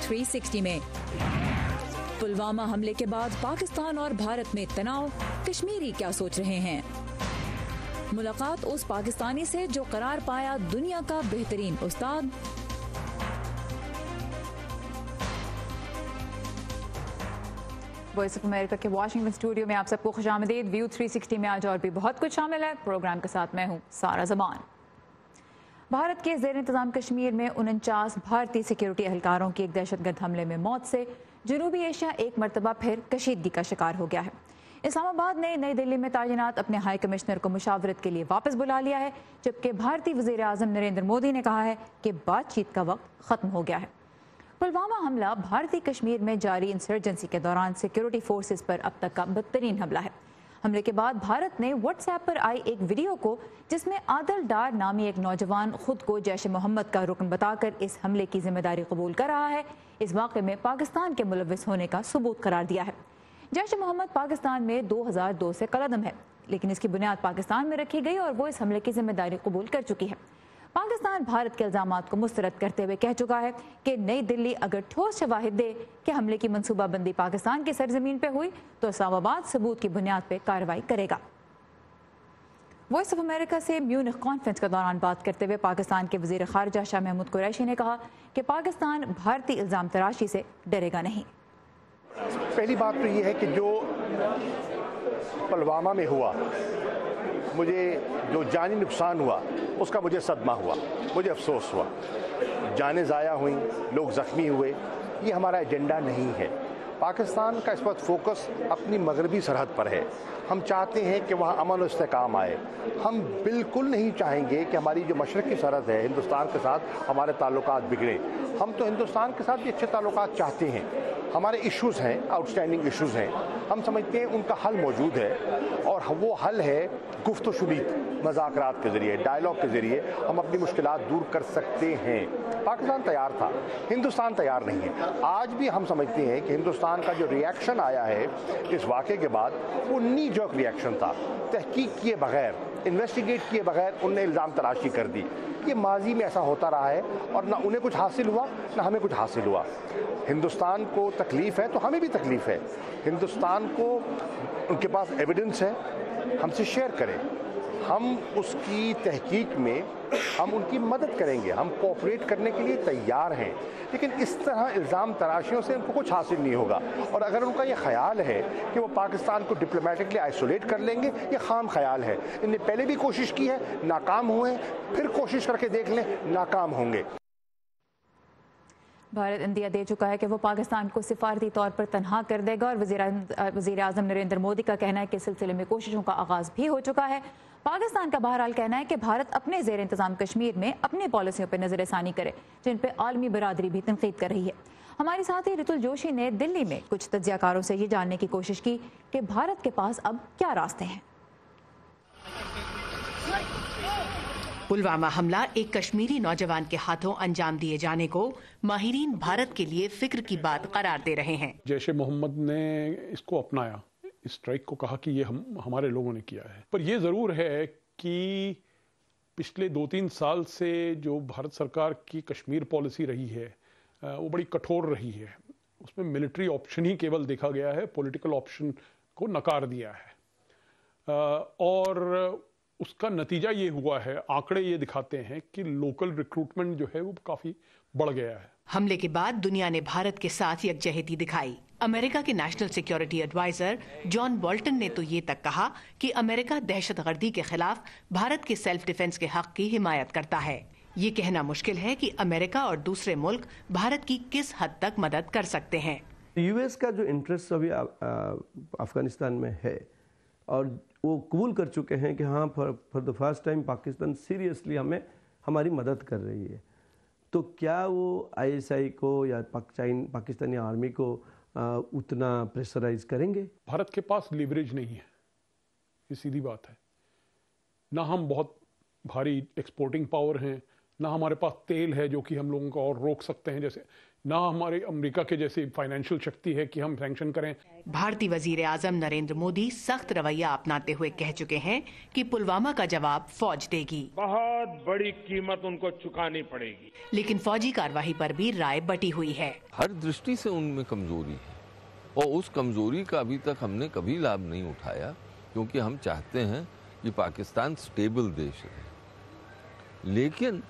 360 में। पुलवामा हमले के बाद पाकिस्तान और भारत में तनाव, कश्मीरी क्या सोच रहे हैं? मुलाकात उस पाकिस्तानी से जो करार पाया दुनिया का बेहतरीन उस्ताद। वॉइस ऑफ अमेरिका के वाशिंगटन स्टूडियो में आप सबको खुशामदीद। व्यू 360 में आज और भी बहुत कुछ शामिल है। प्रोग्राम के साथ मैं हूं सारा जमान। भारत के ज़ेर इंतज़ाम कश्मीर में 49 भारतीय सिक्योरिटी एहलकारों की एक दहशतगर्द हमले में मौत से जनूबी एशिया एक मरतबा फिर कशीदगी का शिकार हो गया है। इस्लामाबाद ने नई दिल्ली में तैनात अपने हाई कमिश्नर को मुशावरत के लिए वापस बुला लिया है, जबकि भारतीय वज़ीर आज़म नरेंद्र मोदी ने कहा है कि बातचीत का वक्त ख़त्म हो गया है। पुलवामा हमला भारतीय कश्मीर में जारी इंसर्जेंसी के दौरान सिक्योरिटी फोर्सेस पर अब तक का बदतरीन हमला है। हमले के बाद भारत ने व्हाट्सएप पर आई एक वीडियो को, जिसमें आदिल डार नामी एक नौजवान खुद को जैश मोहम्मद का रुकन बताकर इस हमले की जिम्मेदारी कबूल कर रहा है, इस वाक़े में पाकिस्तान के मुलव्विस होने का सबूत करार दिया है। जैश मोहम्मद पाकिस्तान में 2002 से कलअदम है, लेकिन इसकी बुनियाद पाकिस्तान में रखी गई और वो इस हमले की जिम्मेदारी कबूल कर चुकी है। पाकिस्तान भारत के इल्जामात को मुस्तरद करते हुए कह चुका है कि नई दिल्ली अगर ठोस शवाहिद दे कि हमले की मनसूबाबंदी पाकिस्तान की सरजमीन पर हुई तो इस्लामाबाद सबूत की बुनियाद पर कार्रवाई करेगा। वॉइस ऑफ अमेरिका से म्यूनिख कॉन्फ्रेंस के दौरान बात करते हुए पाकिस्तान के वज़ीर ख़ारिजा शाह महमूद कुरैशी ने कहा कि पाकिस्तान भारतीय इल्ज़ाम तराशी से डरेगा नहीं। पहली बात तो ये है कि जो पुलवामा में हुआ, मुझे जो जानी नुकसान हुआ उसका मुझे सदमा हुआ, मुझे अफसोस हुआ। जानें ज़ाया हुई, लोग ज़ख्मी हुए, ये हमारा एजेंडा नहीं है। पाकिस्तान का इस वक्त फोकस अपनी मगरबी सरहद पर है। हम चाहते हैं कि वहाँ अमन और इस्तेकाम आए। हम बिल्कुल नहीं चाहेंगे कि हमारी जो मशरक़ी सरहद है हिंदुस्तान के साथ हमारे ताल्लुकात बिगड़े। हम तो हिंदुस्तान के साथ भी अच्छे ताल्लुकात चाहते हैं। हमारे इश्यूज़ हैं, आउटस्टैंडिंग इश्यूज़ हैं, हम समझते हैं उनका हल मौजूद है और वो हल है गुफ्त शुनीत, मज़ाकरात के ज़रिए, डायलॉग के ज़रिए हम अपनी मुश्किलात दूर कर सकते हैं। पाकिस्तान तैयार था, हिंदुस्तान तैयार नहीं है। आज भी हम समझते हैं कि हिंदुस्तान का जो रिएक्शन आया है इस वाक़े के बाद, वो नी जॉक रिएक्शन था। तहकीक किए बगैर, इन्वेस्टिगेट किए बगैर उनने इल्ज़ाम तराशी कर दी। ये माजी में ऐसा होता रहा है और ना उन्हें कुछ हासिल हुआ ना हमें कुछ हासिल हुआ। हिंदुस्तान को तकलीफ़ है तो हमें भी तकलीफ़ है। हिंदुस्तान को उनके पास एविडेंस है, हमसे शेयर करें, हम उसकी तहकीक में हम उनकी मदद करेंगे, हम कोऑपरेट करने के लिए तैयार हैं। लेकिन इस तरह इल्ज़ाम तराशियों से उनको कुछ हासिल नहीं होगा। और अगर उनका ये ख्याल है कि वो पाकिस्तान को डिप्लोमेटिकली आइसोलेट कर लेंगे, ये खाम ख्याल है। इन्होंने पहले भी कोशिश की है, नाकाम हुए, फिर कोशिश करके देख लें, नाकाम होंगे। भारत इंदिया दे चुका है कि वो पाकिस्तान को सिफारती तौर पर तनहा कर देगा और वज़ीर आज़म नरेंद्र मोदी का कहना है कि इस सिलसिले में कोशिशों का आगाज़ भी हो चुका है। पाकिस्तान का बहरहाल कहना है कि भारत अपने ज़ेर इंतज़ाम कश्मीर में अपनी पॉलिसियों पर नज़रसानी करे, जिन पर आलमी बरादरी भी तनकीद कर रही है। हमारी साथी रितुल जोशी ने दिल्ली में कुछ तज्ज़ियाकारों से ये जानने की कोशिश की कि भारत के पास अब क्या रास्ते हैं। पुलवामा हमला एक कश्मीरी नौजवान के हाथों अंजाम दिए जाने को माहिरीन भारत के लिए फिक्र की बात करार दे रहे हैं। जैश मोहम्मद ने इसको अपनाया, इस स्ट्राइक को कहा कि ये हमारे लोगों ने किया है। पर यह ज़रूर है कि पिछले 2-3 साल से जो भारत सरकार की कश्मीर पॉलिसी रही है वो बड़ी कठोर रही है। उसमें मिलिट्री ऑप्शन ही केवल देखा गया है, पॉलिटिकल ऑप्शन को नकार दिया है। और उसका नतीजा ये हुआ है, आंकड़े ये दिखाते हैं कि लोकल रिक्रूटमेंट जो है वो काफी बढ़ गया है। हमले के बाद दुनिया ने भारत के साथ यकजहती दिखाई। अमेरिका के national security adviser John Bolton ने तो ये तक कहा कि अमेरिका दहशतगर्दी के खिलाफ भारत के सेल्फ डिफेंस के हक की हिमायत करता है। ये कहना मुश्किल है कि अमेरिका और दूसरे मुल्क भारत की किस हद तक मदद कर सकते हैं। यूएस का जो इंटरेस्ट अभी अफगानिस्तान में है और वो कबूल कर चुके हैं कि हाँ for the first time Pakistan seriously हमारी मदद कर रही है, तो क्या वो आईएसआई को या पाकिस्तानी आर्मी को उतना प्रेशराइज करेंगे? भारत के पास लीवरेज नहीं है, ये सीधी बात है। ना हम बहुत भारी एक्सपोर्टिंग पावर हैं, ना हमारे पास तेल है जो कि हम लोगों को और रोक सकते हैं। ना हमारे अमेरिका के जैसी फाइनेंशियल शक्ति है कि हम सैंक्शन करें। भारतीय वजीर आजम नरेंद्र मोदी सख्त रवैया अपनाते हुए कह चुके हैं कि पुलवामा का जवाब फौज देगी। बहुत बड़ी कीमत उनको चुकानी पड़ेगी। लेकिन फौजी कार्रवाई पर भी राय बटी हुई है। हर दृष्टि से उनमें कमजोरी है और उस कमजोरी का अभी तक हमने कभी लाभ नहीं उठाया, क्योंकि हम चाहते हैं कि पाकिस्तान स्टेबल देश है। लेकिन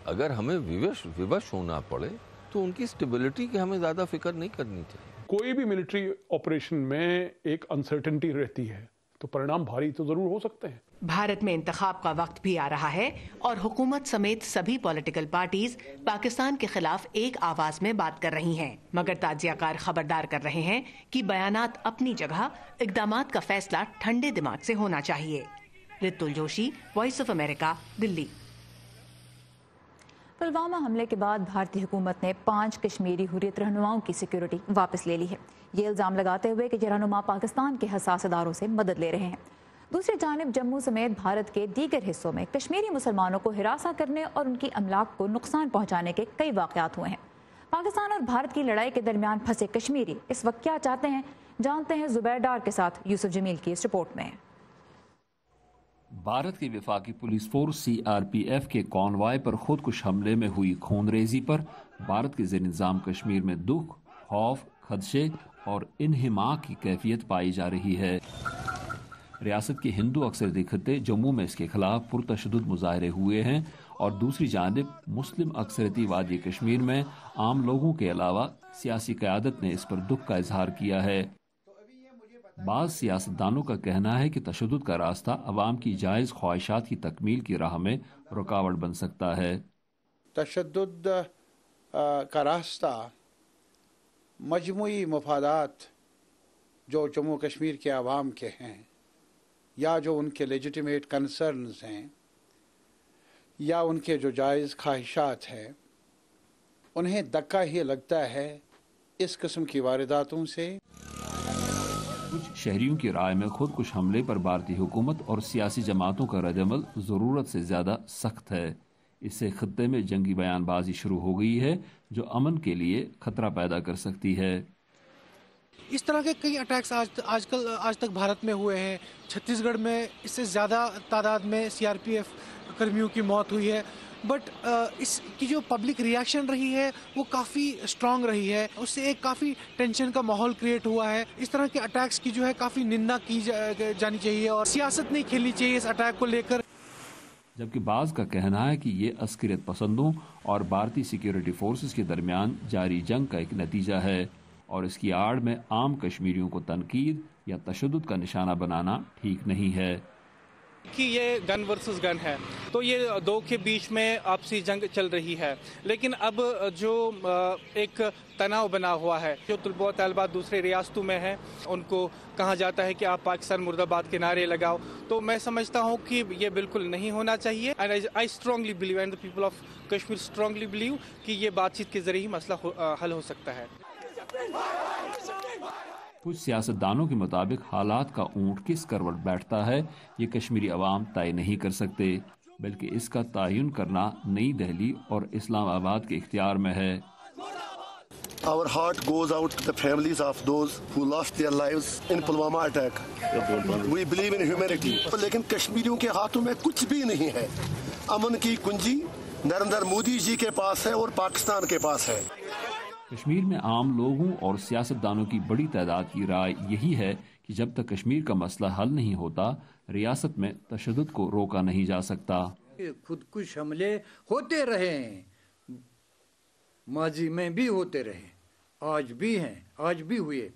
अगर हमें विवश होना पड़े तो उनकी स्टेबिलिटी की हमें ज्यादा फिक्र नहीं करनी चाहिए। कोई भी मिलिट्री ऑपरेशन में एक अनसर्टेनिटी रहती है, तो परिणाम भारी तो जरूर हो सकते हैं। भारत में इंतखाब का वक्त भी आ रहा है और हुकूमत समेत सभी पॉलिटिकल पार्टीज पाकिस्तान के खिलाफ एक आवाज में बात कर रही हैं, मगर ताजियाकार खबरदार कर रहे हैं कि बयानात अपनी जगह, इक़दामात का फैसला ठंडे दिमाग से होना चाहिए। Ritul Joshi, voice of America, Delhi. Pulwama हमले के बाद भारतीय हुकूमत ने 5 कश्मीरी हुर्रियत रहनुमाओं की सिक्योरिटी वापस ले ली है, ये इल्ज़ाम लगाते हुए कि रहनुमा पाकिस्तान के हसास इदारों से मदद ले रहे हैं। दूसरी जानिब जम्मू समेत भारत के दीगर हिस्सों में कश्मीरी मुसलमानों को हिरासा करने और उनकी अमलाक को नुकसान पहुंचाने के कई वाक़यात हुए हैं। पाकिस्तान और भारत की लड़ाई के दरमियान फंसे कश्मीरी इस वक्त क्या चाहते हैं, जानते हैं जुबैर डार के साथ यूसुफ जमील की इस रिपोर्ट में। भारत की वफाकी पुलिस फोर्स CRPF के कॉन्वॉय पर खुदकुश हमले में हुई खूनरेजी पर भारत के ज़ेर निज़ाम कश्मीर में दुख, खौफ, खदशे और इन्हिमाक की कैफियत पाई जा रही है। रियासत के हिंदू अक्सर खत्ते जम्मू में इसके खिलाफ पुरतशद्दुद मुजाहरे हुए हैं और दूसरी जानिब मुस्लिम अक्सरती वादी कश्मीर में आम लोगों के अलावा सियासी क़यादत ने इस पर दुख का इजहार किया है। बाज़ सियासतदानों का कहना है कि तशद्दुद का रास्ता अवाम की जायज़ ख्वाहिशात की तकमील की राह में रुकावट बन सकता है। तशद्दुद का रास्ता मजमूई मफादात जो जम्मू कश्मीर के अवाम के हैं या जो उनके लेजिटिमेट कंसर्न्स हैं या उनके जो जायज़ ख्वाहिशात हैं, उन्हें धक्का ही लगता है इस किस्म की वारदातों से। कुछ शहरियों की राय में खुदकुश हमले पर भारतीय हुकूमत और सियासी जमातों का रद्दअमल ज़रूरत से ज़्यादा सख्त है। इससे खत्ते में जंगी बयानबाजी शुरू हो गई है जो अमन के लिए खतरा पैदा कर सकती है। इस तरह के कई अटैक्स आज तक भारत में हुए हैं। छत्तीसगढ़ में इससे ज़्यादा तादाद में CRPF कर्मियों की मौत हुई है, बट इसकी जो पब्लिक रिएक्शन रही है वो काफ़ी स्ट्रांग रही है। उससे एक काफ़ी टेंशन का माहौल क्रिएट हुआ है। इस तरह के अटैक्स की जो है काफ़ी निंदा की जानी चाहिए और सियासत नहीं खेलनी चाहिए इस अटैक को लेकर। जबकि बाज़ का कहना है कि ये अस्करियत पसंदों और भारतीय सिक्योरिटी फोर्सेस के दरमियान जारी जंग का एक नतीजा है और इसकी आड़ में आम कश्मीरियों को तनकीद या तशद्दुद का निशाना बनाना ठीक नहीं है। कि ये गन वर्सेस गन है, तो ये दो के बीच में आपसी जंग चल रही है। लेकिन अब जो एक तनाव बना हुआ है, जो तलबा तलबात दूसरे रियासतों में हैं, उनको कहा जाता है कि आप पाकिस्तान मुर्दाबाद के नारे लगाओ, तो मैं समझता हूँ कि ये बिल्कुल नहीं होना चाहिए। And I strongly believe and the people of Kashmir strongly believe कि ये बातचीत के जरिए ही मसला हल हो सकता है। कुछ सियासतदानों के मुताबिक हालात का ऊंट किस करवट बैठता है ये कश्मीरी अवाम तय नहीं कर सकते, बल्कि इसका तयन करना नई दिल्ली और इस्लामाबाद के इख्तियार में है। Our heart goes out to the families of those who lost their lives in Pulwama attack. We believe in humanity. लेकिन कश्मीरियों के हाथों में कुछ भी नहीं है। अमन की कुंजी नरेंद्र मोदी जी के पास है और पाकिस्तान के पास है। कश्मीर में आम लोगों और सियासतदानों की बड़ी तादाद की राय यही है कि जब तक कश्मीर का मसला हल नहीं होता, रियासत में तशद्दुद को रोका नहीं जा सकता। खुदकुश हमले होते रहे, माजी में भी होते रहे, आज भी हैं, आज भी हुए,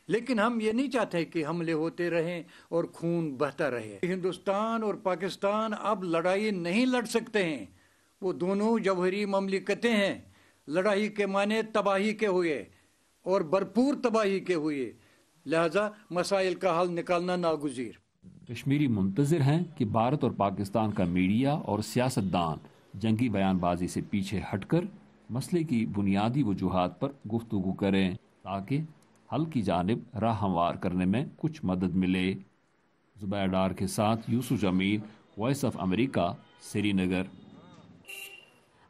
लेकिन हम ये नहीं चाहते कि हमले होते रहें और खून बहता रहे। हिंदुस्तान और पाकिस्तान अब लड़ाई नहीं लड़ सकते हैं। वो दोनों जौहरी ममलिकतें हैं। लड़ाई के माने तबाही के हुए और भरपूर तबाही के हुए, लिहाजा मसाइल का हल निकालना नागुज़ीर। कश्मीरी मुंतज़िर हैं कि भारत और पाकिस्तान का मीडिया और सियासतदान जंगी बयानबाजी से पीछे हटकर मसले की बुनियादी वजूहात पर गुफ्तगू करें ताकि हल की जानिब राह हमवार करने में कुछ मदद मिले। जुबैर डार के साथ Yusuf Jamil, voice of America, Srinagar.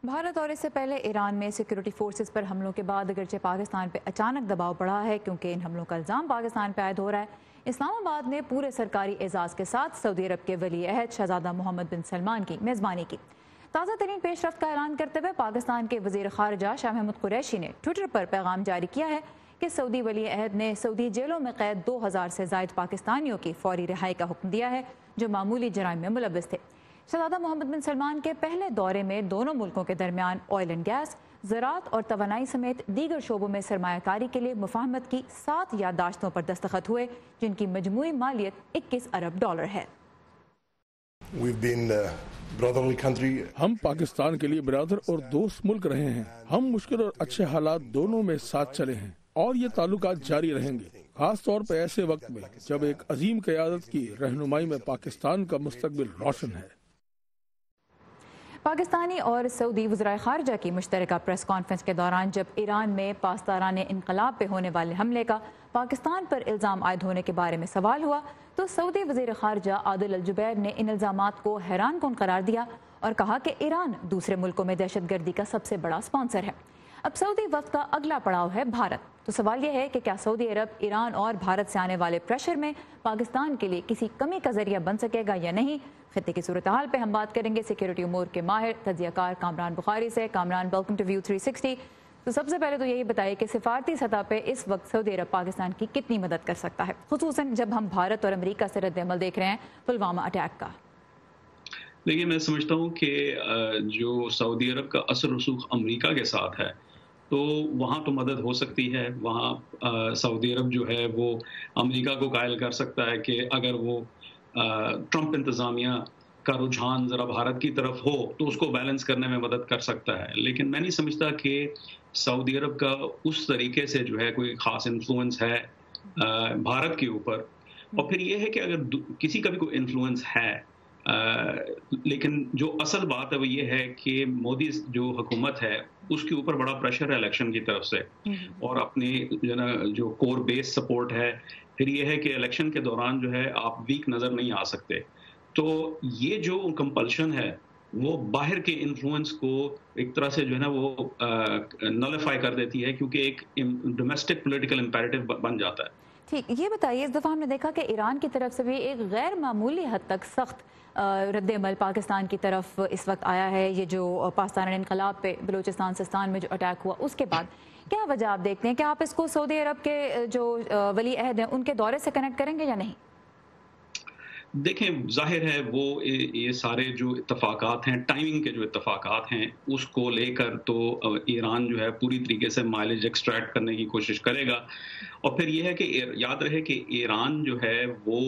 Bharat और इससे पहले ईरान में सिक्योरिटी फोर्सेस पर हमलों के बाद अगरचे पाकिस्तान पर अचानक दबाव बढ़ा है क्योंकि इन हमलों का इल्ज़ाम पाकिस्तान पर आयद हो रहा है। इस्लामाबाद ने पूरे सरकारी एजाज़ के साथ सऊदी अरब के वली अहद शहजादा मोहम्मद बिन सलमान की मेज़बानी की। ताज़ा तरीन पेशरफ्त का ऐलान करते हुए पाकिस्तान के वज़ीर ख़ारिजा शाह महमूद कुरैशी ने ट्विटर पर पैगाम जारी किया है कि सऊदी वली अहद ने सऊदी जेलों में कैद 2000 से ज़ायद पाकिस्तानियों की फौरी रिहाई का हुक्म दिया है जो मामूली जराइम में मुलव्वस थे। शहजादा मोहम्मद बिन सलमान के पहले दौरे में दोनों मुल्कों के दरमियान ऑयल एंड गैस, ज़राअत और तवानाई समेत दीगर शोबों में सरमायाकारी के लिए मुफाहमत की 7 याददाश्तों पर दस्तखत हुए जिनकी मजमूई मालियत 21 अरब डॉलर है। हम पाकिस्तान के लिए बिरादर और दोस्त मुल्क रहे हैं। हम मुश्किल और अच्छे हालात दोनों में साथ चले हैं और ये ताल्लुकात जारी रहेंगे, खास तौर पर ऐसे वक्त में जब एक अजीम क़यादत की रहनुमाई में पाकिस्तान का मुस्तकबिल रोशन है। पाकिस्तानी और सऊदी वज़राए ख़ारिजा की मुश्तरका प्रेस कॉन्फ्रेंस के दौरान जब ईरान में पासदाराने इनकलाब पे होने वाले हमले का पाकिस्तान पर इल्ज़ाम आयद होने के बारे में सवाल हुआ तो सऊदी वज़ीर ख़ारिजा आदिल अल जुबैर ने इन इल्ज़ामात को हैरान कुन करार दिया और कहा कि ईरान दूसरे मुल्कों में दहशतगर्दी का सबसे बड़ा स्पॉन्सर है। अब सऊदी वफ़द का अगला पड़ाव है भारत। तो सवाल यह है कि क्या सऊदी अरब ईरान और भारत से आने वाले प्रेशर में पाकिस्तान के लिए किसी कमी का जरिया बन सकेगा या नहीं। खित्ते की सूरत हाल पे हम बात करेंगे सिक्योरिटी उमूर के माहिर तज्ज़ियाकार कामरान बुखारी से। Kamran, welcome to view 360। तो सबसे पहले तो यही बताइए कि सिफारती सतह पे इस वक्त सऊदी अरब पाकिस्तान की कितनी मदद कर सकता है, खुसूसन जब हम भारत और अमेरिका से रद्द-ए-अमल देख रहे हैं पुलवामा अटैक का। देखिए, मैं समझता हूँ कि जो सऊदी अरब का असर रसूख अमेरिका के साथ है तो वहाँ तो मदद हो सकती है। वहाँ सऊदी अरब जो है वो अमेरिका को कायल कर सकता है कि अगर वो ट्रंप इंतज़ामिया का रुझान ज़रा भारत की तरफ हो तो उसको बैलेंस करने में मदद कर सकता है। लेकिन मैं नहीं समझता कि सऊदी अरब का उस तरीके से जो है कोई ख़ास इन्फ्लुएंस है भारत के ऊपर। और फिर ये है कि अगर किसी का भी कोई इन्फ्लुएंस है लेकिन जो असल बात है वो ये है कि मोदी जो हुकूमत है उसके ऊपर बड़ा प्रेशर है इलेक्शन की तरफ से और अपने जो कोर बेस सपोर्ट है। फिर ये है कि इलेक्शन के दौरान जो है आप वीक नज़र नहीं आ सकते। तो ये जो कंपल्शन है वो बाहर के इन्फ्लुएंस को एक तरह से जो है ना वो नलिफाई कर देती है क्योंकि एक डोमेस्टिक पॉलिटिकल इम्पेरेटिव बन जाता है। ठीक, ये बताइए, इस दफ़ा हमने देखा कि ईरान की तरफ से भी एक गैर मामूली हद तक सख्त रद्द-ए-अमल पाकिस्तान की तरफ इस वक्त आया है। ये जो पाकिस्तान इनकलाब पे बलूचिस्तान सिस्तान में जो अटैक हुआ उसके बाद क्या वजह आप देखते हैं कि आप इसको सऊदी अरब के जो वली अहद हैं उनके दौरे से कनेक्ट करेंगे या नहीं? देखें, जाहिर है वो ये सारे जो इत्तफाकात हैं, टाइमिंग के जो इत्तफाकात हैं उसको लेकर तो ईरान जो है पूरी तरीके से माइलेज एक्सट्रैक्ट करने की कोशिश करेगा। और फिर ये है कि याद रहे कि ईरान जो है वो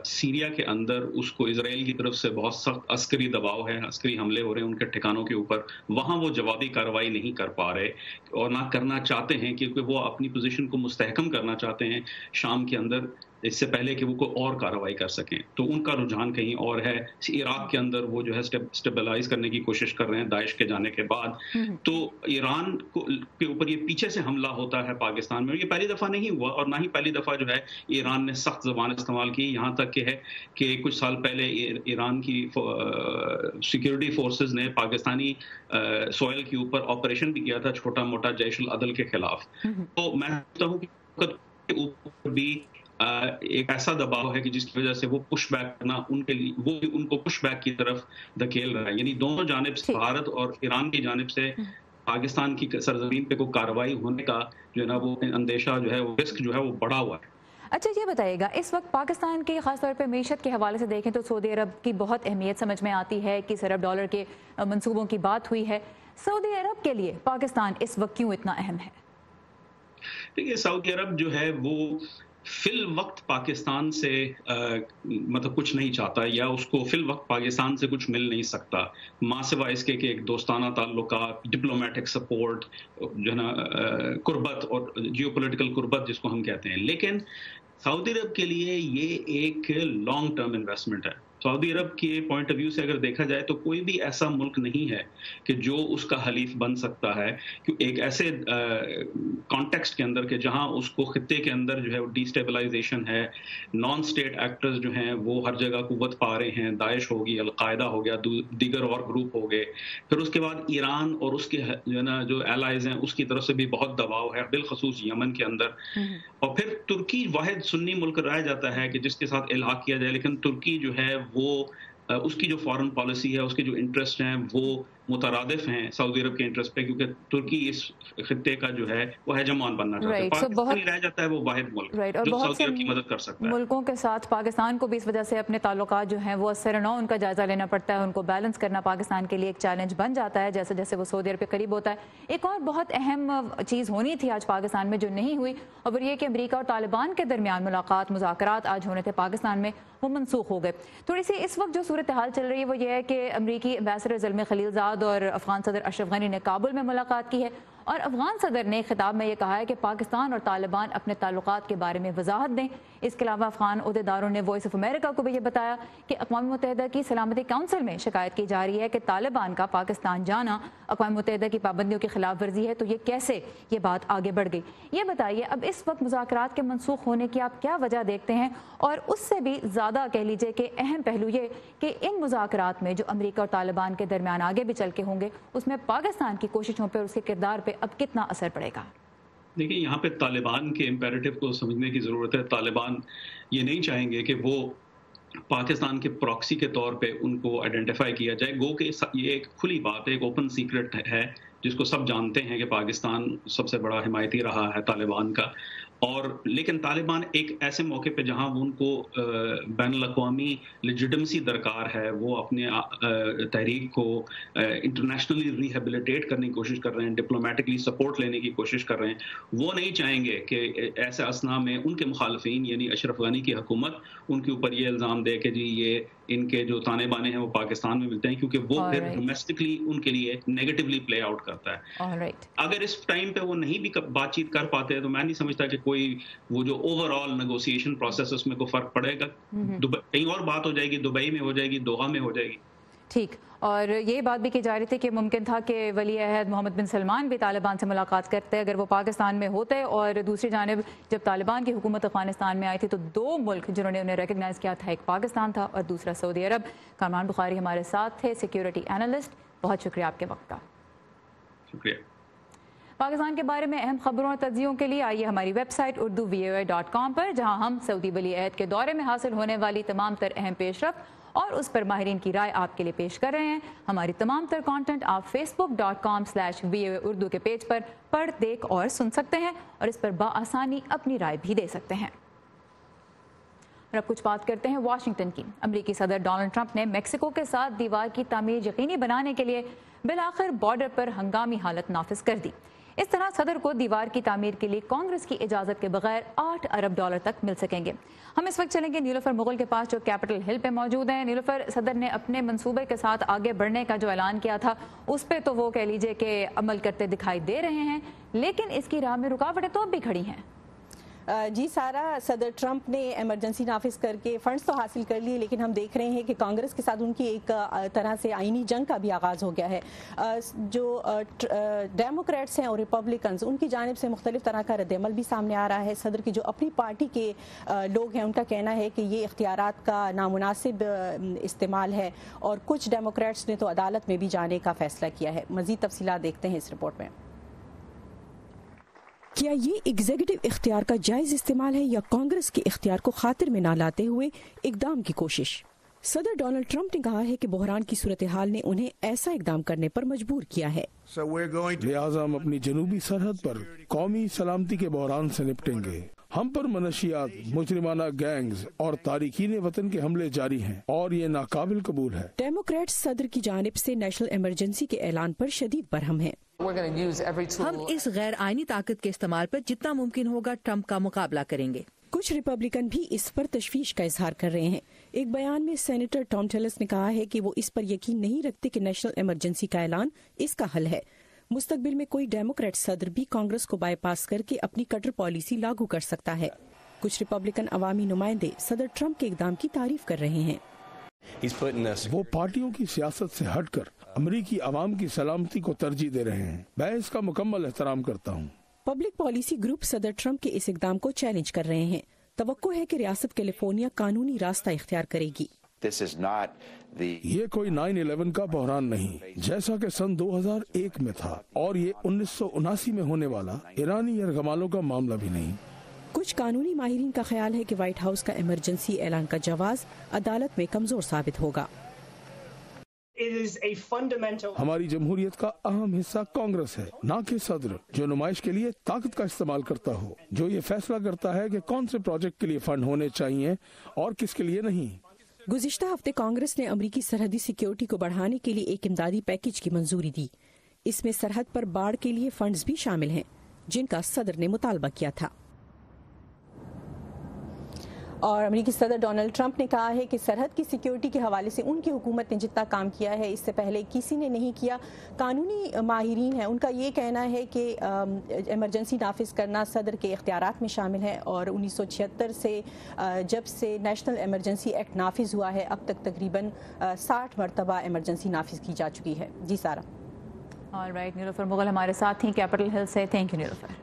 सीरिया के अंदर उसको इजराइल की तरफ से बहुत सख्त अस्करी दबाव है, अस्करी हमले हो रहे हैं उनके ठिकानों के ऊपर। वहाँ वो जवाबी कार्रवाई नहीं कर पा रहे और ना करना चाहते हैं क्योंकि वो अपनी पोजीशन को मुस्तहकम करना चाहते हैं शाम के अंदर इससे पहले कि वो कोई और कार्रवाई कर सकें। तो उनका रुझान कहीं और है। इराक के अंदर वो जो है स्टेबलाइज करने की कोशिश कर रहे हैं दाइश के जाने के बाद। तो ईरान के ऊपर ये पीछे से हमला होता है पाकिस्तान में, ये पहली दफ़ा नहीं हुआ और ना ही पहली दफ़ा जो है ईरान ने सख्त ज़बान इस्तेमाल की। यहाँ तक कि है कि कुछ साल पहले ईरान की सिक्योरिटी फोर्सेज ने पाकिस्तानी सॉइल के ऊपर ऑपरेशन भी किया था छोटा मोटा जैश अल अदल के खिलाफ। तो मैं समझता हूँ कि ऊपर भी एक ऐसा दबाव है कि जिसकी वजह से वो पुश बैक करना उनके लिए वो उनको पुश बैक की तरफ धकेल रहा है। यानी दोनों जानिब से, भारत और ईरान की जानिब से पाकिस्तान की सरजमीन पे कोई कार्रवाई होने का जो है ना वो अंदेशा जो है वो रिस्क जो है वो बढ़ा हुआ है। अच्छा, ये बताइएगा, इस वक्त पाकिस्तान की खासतौर पर मीशत के हवाले से देखें तो सऊदी अरब की बहुत अहमियत समझ में आती है कि अरब डॉलर के मंसूबों की बात हुई है। सऊदी अरब के लिए पाकिस्तान इस वक्त क्यों इतना अहम है? देखिए, सऊदी अरब जो है वो फिल वक्त पाकिस्तान से मतलब कुछ नहीं चाहता या उसको फिल वक्त पाकिस्तान से कुछ मिल नहीं सकता, मां सिवाय इसके कि एक दोस्ताना ताल्लुकात, डिप्लोमेटिक सपोर्ट, जो है ना कुर्बत और जियोपॉलिटिकल कुर्बत जिसको हम कहते हैं। लेकिन सऊदी अरब के लिए ये एक लॉन्ग टर्म इन्वेस्टमेंट है। सऊदी अरब के पॉइंट ऑफ व्यू से अगर देखा जाए तो कोई भी ऐसा मुल्क नहीं है कि जो उसका हलीफ बन सकता है, कि एक ऐसे कॉन्टेक्स्ट के अंदर के जहां उसको खित्ते के अंदर जो है वो डिस्टेबलाइजेशन है, नॉन स्टेट एक्टर्स जो हैं वो हर जगह कुव्वत पा रहे हैं, दाइश होगी, अलकायदा हो गया, दीगर और ग्रुप हो गए, फिर उसके बाद ईरान और उसके जो है ना जो एलाइज हैं उसकी तरफ से भी बहुत दबाव है, बिलखसूस यमन के अंदर, और फिर तुर्की वाहिद सुन्नी मुल्क रह जाता है कि जिसके साथ इल्हाक किया जाए, लेकिन तुर्की जो है वो उसकी जो फॉरेन पॉलिसी है, उसके जो इंटरेस्ट हैं वो मुतरादिफ हैं सऊदी अरब के इंटरेस्ट पे, क्योंकि तुर्की इस खित्ते का जो है वो हेजमान बनना चाहता है। पाकिस्तान ही रह जाता है वो वाहिद मुल्क जो सऊदी अरब की मदद कर सकता है। मुल्कों के साथ पाकिस्तान को भी इस वजह से अपने ताल्लुकात जो हैं वो असर न उनका जायजा लेना पड़ता है, उनको बैलेंस करना पाकिस्तान के लिए एक चैलेंज बन जाता है जैसे जैसे वो सऊदी अरब के करीब होता है। एक और बहुत अहम चीज़ होनी थी आज पाकिस्तान में जो नहीं हुई, और ये कि अमरीका और तालिबान के दरमियान मुलाकात मुज़ाकरात आज होने थे पाकिस्तान में, वो मनसूख हो गए। थोड़ी सी इस वक्त जो सूरत हाल चल रही है वो ये है कि अमरीकी एम्बेसडर ज़ल्मी खलीलज़ाद और अफगान सदर अशरफ गनी ने काबुल में मुलाकात की है, और अफगान सदर ने खिताब में ये कहा है कि पाकिस्तान और तालिबान अपने ताल्लुकात के बारे में वजाहत दें। इसके अलावा अफगान अहदेदारों ने वॉइस ऑफ अमेरिका को भी ये बताया कि अक़वाम मुत्तहिदा की सलामती काउंसिल में शिकायत की जा रही है कि तालिबान का पाकिस्तान जाना अक़वाम मुत्तहिदा की पाबंदियों की खिलाफ वर्जी है, तो ये कैसे ये बात आगे बढ़ गई। ये बताइए अब इस वक्त मुज़ाकरात के मनसूख होने की आप क्या वजह देखते हैं, और उससे भी ज़्यादा कह लीजिए कि अहम पहलू ये कि इन मुज़ाकरात में जो अमरीका और तालिबान के दरमियान आगे भी चल के होंगे उसमें पाकिस्तान की कोशिशों पर, उसके किरदार पर अब कितना असर पड़ेगा। देखिए, यहाँ पे तालिबान के इम्पेरेटिव को समझने की ज़रूरत है। तालिबान ये नहीं चाहेंगे कि वो पाकिस्तान के प्रॉक्सी के तौर पे उनको आइडेंटिफाई किया जाए। गो के ये एक खुली बात है, एक ओपन सीक्रेट है जिसको सब जानते हैं कि पाकिस्तान सबसे बड़ा हिमायती रहा है तालिबान का, और लेकिन तालिबान एक ऐसे मौके पे जहां उनको बैनुल-अक़वामी लेजिटिमेसी दरकार है, वो अपने तहरीक को इंटरनेशनली रिहेबिलिटेट करने की कोशिश कर रहे हैं, डिप्लोमेटिकली सपोर्ट लेने की कोशिश कर रहे हैं। वो नहीं चाहेंगे कि ऐसे असना में उनके मुखालफिन यानी अशरफ गनी की हुकूमत उनके ऊपर ये इल्ज़ाम दे कि जी ये इनके जो ताने बाने हैं वो पाकिस्तान में मिलते हैं, क्योंकि वो फिर डोमेस्टिकली उनके लिए नेगेटिवली प्ले आउट करता है। अगर इस टाइम पे वो नहीं भी बातचीत कर पाते हैं तो मैं नहीं समझता कि कोई वो जो ओवरऑल नेगोशिएशन प्रोसेस उसमें कोई फर्क पड़ेगा। कहीं और बात हो जाएगी, दुबई में हो जाएगी, दोहा में हो जाएगी। ठीक, और ये बात भी की जा रही थी कि मुमकिन था कि वली अहद मोहम्मद बिन सलमान भी तालिबान से मुलाकात करते अगर वो पाकिस्तान में होते, और दूसरी जानिब जब तालिबान की हुकूमत अफगानिस्तान में आई थी तो दो मुल्क जिन्होंने उन्हें रिकग्नाइज किया था, एक पाकिस्तान था और दूसरा सऊदी अरब। कामरान बुखारी हमारे साथ थे, सिक्योरिटी एनालिस्ट, बहुत शुक्रिया आपके वक्त का। शुक्रिया। पाकिस्तान के बारे में अहम खबरों और तज्जियों के लिए आइए हमारी वेबसाइट urdu.voa.com पर, जहां हम सऊदी वली अहद के दौरे में हासिल होने वाली तमाम तर अहम पेशरफ्त और उस पर माहिरीन की राय आपके लिए पेश कर रहे हैं। हमारी तमाम तर कंटेंट आप facebook.com/VOA उर्दू के पेज पर पढ़, देख और सुन सकते हैं, और इस पर बाआसानी अपनी राय भी दे सकते हैं। और अब कुछ बात करते हैं वाशिंगटन की। अमरीकी सदर डोनाल्ड ट्रंप ने मेक्सिको के साथ दीवार की तामीर यकीनी बनाने के लिए बिलाखिर बॉर्डर पर हंगामी हालत नाफिज कर दी। इस तरह सदर को दीवार की तामीर के लिए कांग्रेस की इजाजत के बगैर $8 अरब तक मिल सकेंगे। हम इस वक्त चलेंगे नीलूफर मुगल के पास जो कैपिटल हिल पे मौजूद हैं। नीलूफर, सदर ने अपने मंसूबे के साथ आगे बढ़ने का जो ऐलान किया था उस पर तो वो कह लीजिए कि अमल करते दिखाई दे रहे हैं, लेकिन इसकी राह में रुकावटें तो अब भी खड़ी हैं। जी सारा, सदर ट्रंप ने इमरजेंसी नाफिज करके फंड्स तो हासिल कर लिए, लेकिन हम देख रहे हैं कि कांग्रेस के साथ उनकी एक तरह से आईनी जंग का भी आगाज़ हो गया है। जो डेमोक्रेट्स हैं और रिपब्लिकन्स, उनकी जानिब से मुख्तलिफ तरह का रद्दअमल भी सामने आ रहा है। सदर की जो अपनी पार्टी के लोग हैं उनका कहना है कि ये इख्तियारात का नामुनासिब इस्तेमाल है, और कुछ डेमोक्रेट्स ने तो अदालत में भी जाने का फैसला किया है। मज़ीद तफसीलात देखते हैं इस रिपोर्ट में। क्या ये एग्जीक्यूटिव इख्तियार का जायज इस्तेमाल है या कांग्रेस के इख्तियार को खातिर में न लाते हुए इकदाम की कोशिश? सदर डोनाल्ड ट्रंप ने कहा है कि बहरान की सूरत हाल ने उन्हें ऐसा इकदाम करने पर मजबूर किया है। लिहाजा हम अपनी जनूबी सरहद पर कौमी सलामती के बहरान से निपटेंगे। हम पर मनशियात, मुजरिमाना गैंग्स और तारिकीन वतन के हमले जारी हैं, और ये नाकाबिल कबूल है। डेमोक्रेट्स सदर की जानिब से नेशनल इमरजेंसी के ऐलान पर शदीद बरहम हैं। हम इस गैर आईनी ताकत के इस्तेमाल पर जितना मुमकिन होगा ट्रंप का मुकाबला करेंगे। कुछ रिपब्लिकन भी इस पर तशवीश का इजहार कर रहे हैं। एक बयान में सेनेटर टॉम टेलस ने कहा है कि वो इस पर यकीन नहीं रखते कि नेशनल इमरजेंसी का ऐलान इसका हल है। मुस्तकबिल में कोई डेमोक्रेट सदर भी कांग्रेस को बाईपास करके अपनी कटर पॉलिसी लागू कर सकता है। कुछ रिपब्लिकन अवामी नुमाइंदे सदर ट्रंप के इकदाम की तारीफ कर रहे हैं। वो पार्टियों की सियासत से हटकर अमरीकी आवाम की सलामती को तरजीह दे रहे हैं। मैं इसका मुकम्मल एहतराम करता हूँ। पब्लिक पॉलिसी ग्रुप सदर ट्रंप के इस इकदाम को चैलेंज कर रहे हैं। तवक्को है कि रियासत कैलिफोर्निया कानूनी रास्ता इख्तियार करेगी। ये कोई 9/11 का बहरान नहीं, जैसा कि सन 2001 में था, और ये 1979 में होने वाला ईरानी यरगमालों का मामला भी नहीं। कुछ कानूनी माहिरीन का ख्याल है कि व्हाइट हाउस का इमरजेंसी ऐलान का जवाब अदालत में कमजोर साबित होगा। हमारी जमहूरियत का अहम हिस्सा कांग्रेस है, न कि सदर, जो नुमाइश के लिए ताकत का इस्तेमाल करता हो, जो ये फैसला करता है कि कौन से प्रोजेक्ट के लिए फंड होने चाहिए और किसके लिए नहीं। गुज़िश्ता हफ्ते कांग्रेस ने अमरीकी सरहदी सिक्योरिटी को बढ़ाने के लिए एक इमदादी पैकेज की मंजूरी दी। इसमें सरहद पर बाढ़ के लिए फंड्स भी शामिल हैं, जिनका सदर ने मुतालबा किया था। और अमेरिकी सदर डोनाल्ड ट्रंप ने कहा है कि सरहद की सिक्योरिटी के हवाले से उनकी हुकूमत ने जितना काम किया है इससे पहले किसी ने नहीं किया। कानूनी माहिरीन हैं, उनका ये कहना है कि इमरजेंसी नाफिज करना सदर के इख्तियारात में शामिल है और 1976 से जब से नेशनल इमरजेंसी एक्ट नाफिज हुआ है अब तक तकरीबन 60 मरतबा इमरजेंसी नाफिज की जा चुकी है। जी सारा। ऑलराइट, नीलोफर मुगल हमारे साथ ही कैपिटल हिल से। Thank you Nilofar.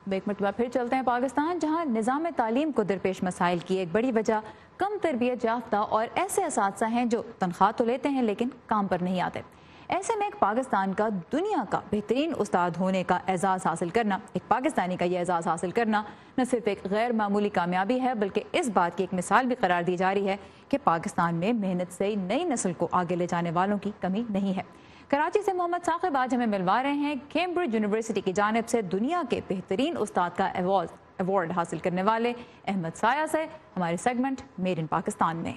एक मिनट बाद फिर चलते हैं पाकिस्तान, जहां निज़ाम तालीम को दरपेश मसाइल की एक बड़ी वजह कम तरबियत याफ्ता और ऐसे असातिज़ा हैं जो तनख्वाह तो लेते हैं लेकिन काम पर नहीं आते। ऐसे में एक पाकिस्तान का दुनिया का बेहतरीन उस्ताद होने का एजाज़ हासिल करना, एक पाकिस्तानी का ये एजाज़ हासिल करना न सिर्फ एक गैर मामूली कामयाबी है बल्कि इस बात की एक मिसाल भी करार दी जा रही है कि पाकिस्तान में मेहनत से नई नस्ल को आगे ले जाने वालों की कमी नहीं है। कराची से मोहम्मद साकिब आज हमें मिलवा रहे हैं कैम्ब्रिज यूनिवर्सिटी की जानिब से दुनिया के बेहतरीन उस्ताद का अवार्ड हासिल करने वाले अहमद साया से, हमारे सेगमेंट मेड इन पाकिस्तान में।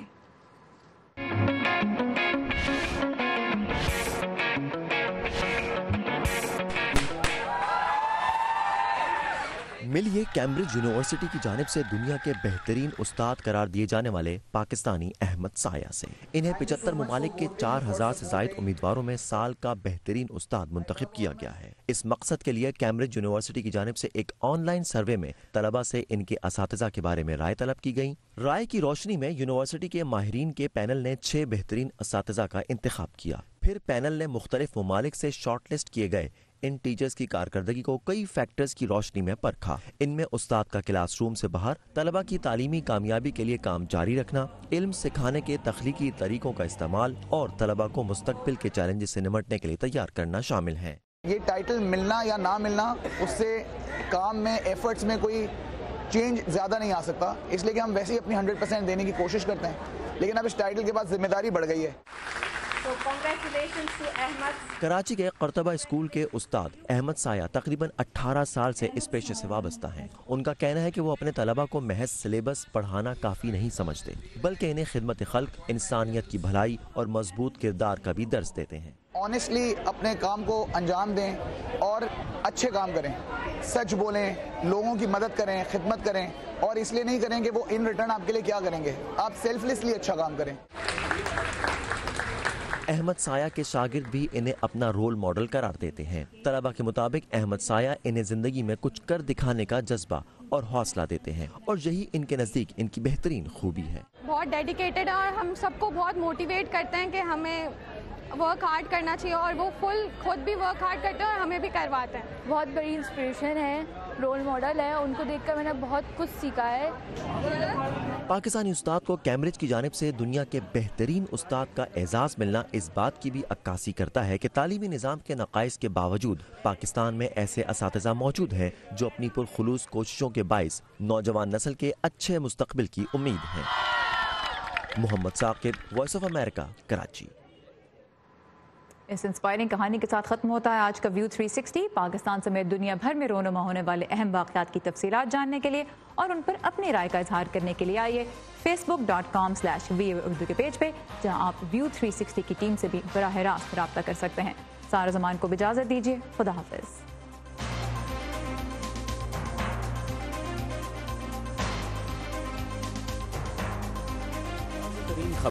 मिलिए कैम्ब्रिज यूनिवर्सिटी की जानिब से दुनिया के बेहतरीन उस्ताद करार दिए जाने वाले पाकिस्तानी अहमद साया से। इन्हें 75 ममालिक के 4000 से जायद उम्मीदवारों में साल का बेहतरीन उस्ताद मुंतखब किया गया है। इस मकसद के लिए कैम्ब्रिज यूनिवर्सिटी की जानिब से एक ऑनलाइन सर्वे में तलबा से इनके असातिज़ा के बारे में राय तलब की गई। राय की रोशनी में यूनिवर्सिटी के माहिरीन के पैनल ने 6 बेहतरीन असातिज़ा का इंतखाब किया। फिर पैनल ने मुख्तलिफ ममालिक से शॉर्ट लिस्ट किए गए इन टीचर्स की कारकर्दगी को कई फैक्टर्स की रोशनी में परखा। इनमें उस्ताद का क्लासरूम से बाहर तलबा की तालीमी कामयाबी के लिए काम जारी रखना, इल्म सिखाने के तख्लीकी तरीकों का इस्तेमाल और तलबा को मुस्तकबिल के चैलेंजेस से निमटने के लिए तैयार करना शामिल है। ये टाइटल मिलना या ना मिलना, उससे काम में एफर्ट्स में कोई चेंज ज़्यादा नहीं आ सकता, इसलिए कि हम वैसे ही अपनी 100% देने की कोशिश करते हैं, लेकिन अब इस टाइटल के बाद जिम्मेदारी बढ़ गई है। कराची के कर्तबा स्कूल के उस्ताद अहमद साया तकरीबन 18 साल से इस पेशे से वाबस्ता हैं। उनका कहना है कि वो अपने तलबा को महज सिलेबस पढ़ाना काफ़ी नहीं समझते, बल्कि इन्हें खिदमत खल्क, इंसानियत की भलाई और मजबूत किरदार का भी दर्स देते हैं। ऑनेस्टली अपने काम को अंजाम दें और अच्छे काम करें, सच बोलें, लोगों की मदद करें, खिदमत करें, और इसलिए नहीं करें कि वो इन रिटर्न आपके लिए क्या करेंगे, आप सेल्फलेसली अच्छा काम करें। अहमद साया के शागिर्द भी इन्हें अपना रोल मॉडल करार देते हैं। तलबा के मुताबिक अहमद साया इन्हें जिंदगी में कुछ कर दिखाने का जज्बा और हौसला देते हैं और यही इनके नज़दीक इनकी बेहतरीन खूबी है। बहुत डेडिकेटेड है और हम सबको बहुत मोटिवेट करते हैं कि हमें वर्क हार्ड करना चाहिए और वो खुद भी वर्क हार्ड करते हैं और हमें भी करवाते हैं। बहुत बड़ी इंस्पिरेशन है, रोल मॉडल है, उनको देखकर मैंने बहुत कुछ सीखा है। पाकिस्तानी उस्ताद को कैम्ब्रिज की जानिब से दुनिया के बेहतरीन उस्ताद का एजाज़ मिलना इस बात की भी अक्कासी करता है कि तालीमी निज़ाम के नक़ाइस के बावजूद पाकिस्तान में ऐसे असातिज़ा मौजूद हैं जो अपनी पुरखुलूस कोशिशों के बाइस नौजवान नस्ल के अच्छे मुस्तकबिल की उम्मीद हैं। Mohammad Saqib, voice of America, Karachi. इस इंस्पायरिंग कहानी के साथ खत्म होता है आज का व्यू 360। पाकिस्तान समेत दुनिया भर में रोनुमा होने वाले अहम वाक़यात की तफसीलात जानने के लिए और उन पर अपनी राय का इजहार करने के लिए आइए facebook.com/VOA उर्दू के पेज पे, जहां आप व्यू 360 की टीम से भी बराह रास्त रब्ता कर सकते हैं। सारा ज़मान को इजाज़त दीजिए। खुदा हाफिज़।